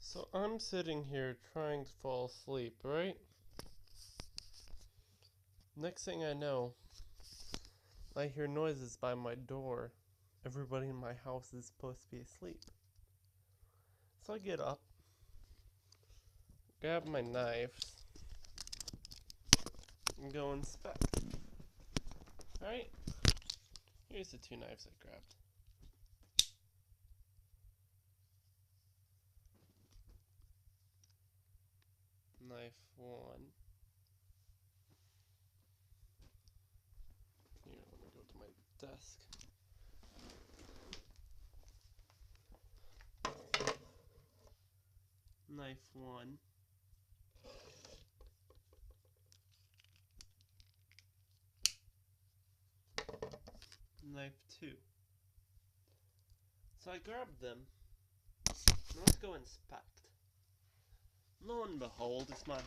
So I'm sitting here trying to fall asleep, right? Next thing I know, I hear noises by my door. Everybody in my house is supposed to be asleep. So I get up, grab my knives, and go inspect. Alright? Here's the two knives I grabbed. Knife one. Here, let me go to my desk. Knife one. Knife two. So I grabbed them. And let's go inspect. Lo and behold, it's my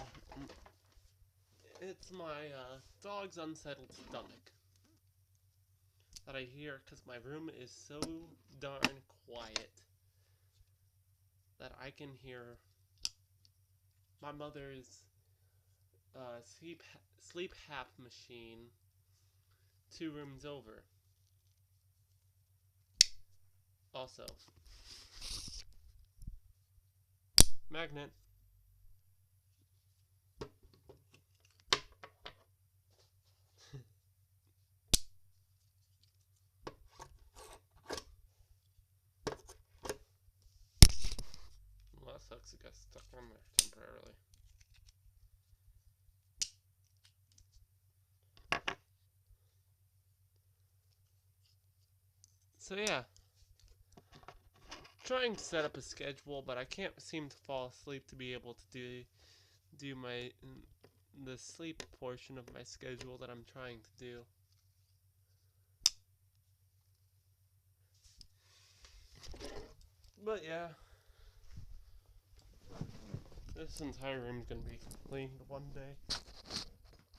dog's unsettled stomach that I hear because my room is so darn quiet that I can hear my mother's sleep hap machine 2 rooms over. Also, magnet. Well, that sucks. It got stuck on there temporarily. So yeah, trying to set up a schedule, but I can't seem to fall asleep to be able to do the sleep portion of my schedule that I'm trying to do. But yeah, this entire room's gonna be cleaned one day.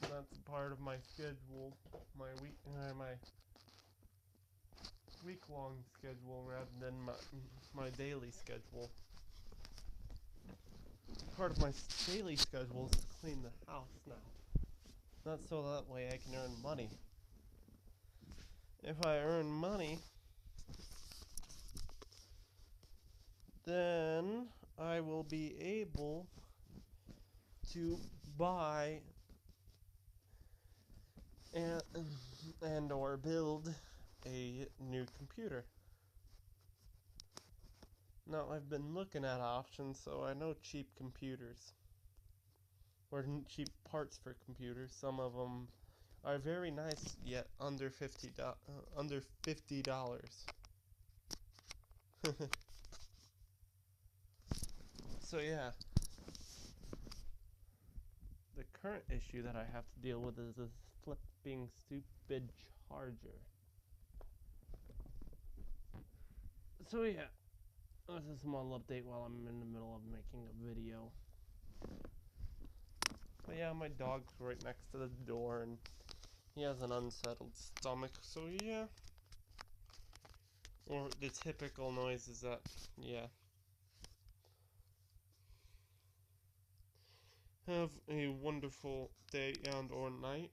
That's part of my schedule, my week-long schedule rather than my daily schedule. Part of my daily schedule is to clean the house now. Not so that way I can earn money. If I earn money, then I will be able to buy and or build a new computer. Now, I've been looking at options, so I know cheap computers or cheap parts for computers. Some of them are very nice, yet under $50. So yeah, the current issue that I have to deal with is this flipping stupid charger. So yeah, this is a small update while I'm in the middle of making a video. But yeah, my dog's right next to the door and he has an unsettled stomach, so yeah. Or the typical noise is that, yeah. Have a wonderful day and or night.